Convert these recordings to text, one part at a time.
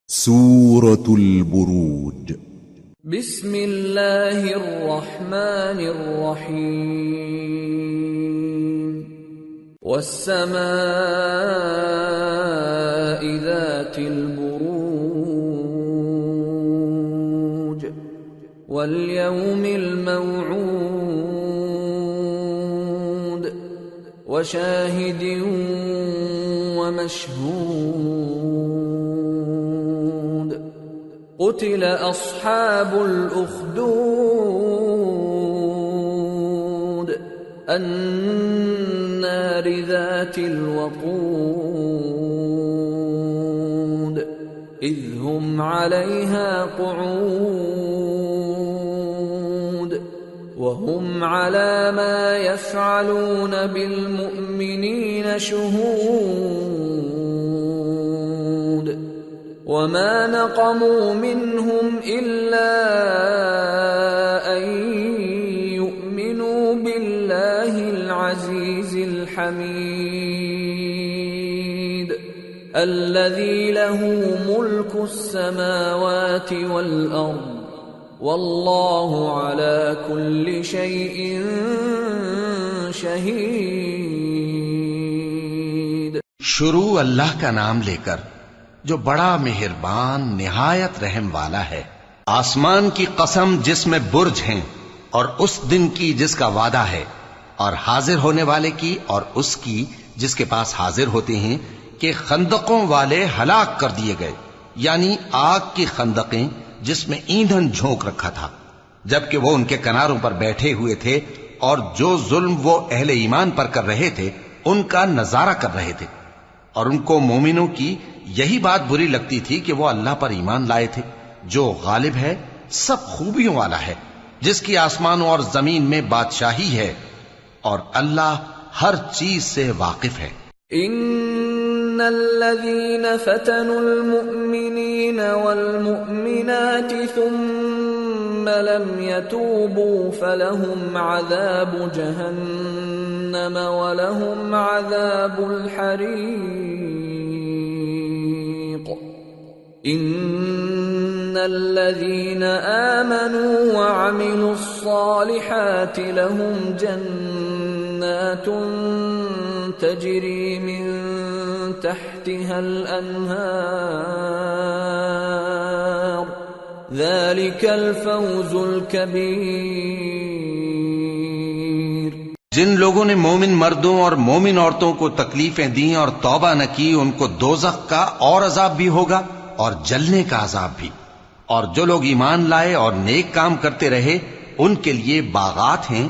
سورة البروج بسم اللہ الرحمن الرحیم والسماء ذات البروج واليوم الموعود وشاهد ومشهود قتل أصحاب الأخدود النار ذات الوقود إذ هم عليها قعود وهم على ما يفعلون بالمؤمنين شهود وما نقموا منهم إلا أن يؤمنوا بالله العزيز الحميد الذي له ملك السماوات والأرض والله على كل شيء شهيد. شروع اللہ کا نام لے کر جو بڑا مہربان نہایت رحم والا ہے. آسمان کی قسم جس میں برج ہیں، اور اس دن کی جس کا وعدہ ہے، اور حاضر ہونے والے کی اور اس کی جس کے پاس حاضر ہوتے ہیں، کہ خندقوں والے ہلاک کر دیے گئے، یعنی آگ کی خندقیں جس میں ایندھن جھونک رکھا تھا، جبکہ وہ ان کے کناروں پر بیٹھے ہوئے تھے اور جو ظلم وہ اہل ایمان پر کر رہے تھے ان کا نظارہ کر رہے تھے، اور ان کو مومنوں کی یہی بات بری لگتی تھی کہ وہ اللہ پر ایمان لائے تھے جو غالب ہے، سب خوبیوں والا ہے، جس کی آسمانوں اور زمین میں بادشاہی ہے، اور اللہ ہر چیز سے واقف ہے. ان الذين فتنوا المؤمنين والمؤمنات ثم لم يتوبوا فلهم عذاب جهنم ولهم عذاب الحريق. ان الذين آمنوا وعملوا الصالحات لهم جنات تجري من تحتها الأنهار ذلك الفوز الكبير. جن لوگوں نے مومن مردوں اور مومن عورتوں کو تکلیفیں دیں اور توبہ نہ کی، ان کو دوزخ کا اور عذاب بھی ہوگا اور جلنے کا عذاب بھی. اور جو لوگ ایمان لائے اور نیک کام کرتے رہے ان کے لیے باغات ہیں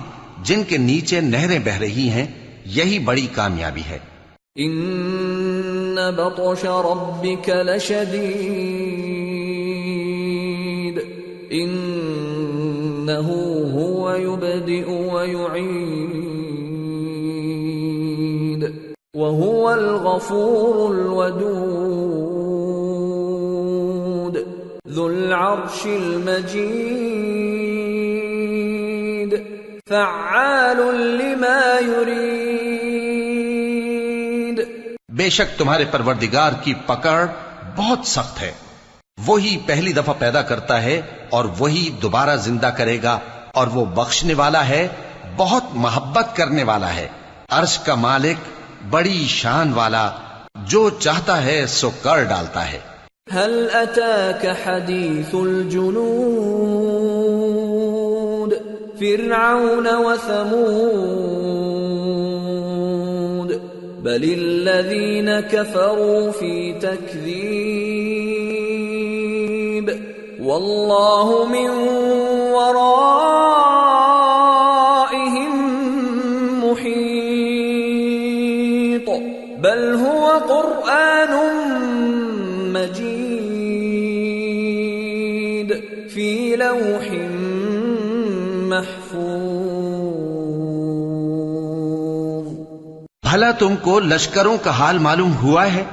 جن کے نیچے نہریں بہہ رہی ہیں، یہی بڑی کامیابی ہے. ان بطش ربک لشدید انه هو يبدئ ويعيد وهو الغفور الودود ذو العرش المجيد فعال لما يريد. بے شک تمہارے پروردگار کی پکڑ بہت سخت ہے. وہی پہلی دفعہ پیدا کرتا ہے اور وہی دوبارہ زندہ کرے گا، اور وہ بخشنے والا ہے، بہت محبت کرنے والا ہے. عرش کا مالک، بڑی شان والا، جو چاہتا ہے سو کر ڈالتا ہے. هل اتاك حديث الجنود فرعون وثمود بل الذين كفروا في تكذيب والله من ورائهم محيط بل هو قرآن مجيد في لوح محفوظ. بھلا تم کو لشکروں کا حال معلوم ہوا ہے،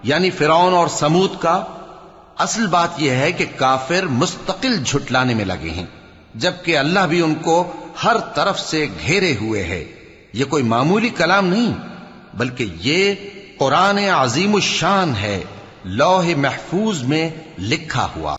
یعنی فرعون اور سمود کا؟ اصل بات یہ ہے کہ کافر مستقل جھٹلانے میں لگے ہیں، جبکہ اللہ بھی ان کو ہر طرف سے گھیرے ہوئے ہے. یہ کوئی معمولی کلام نہیں، بلکہ یہ قرآن عظیم الشان ہے لوح محفوظ میں لکھا ہوا۔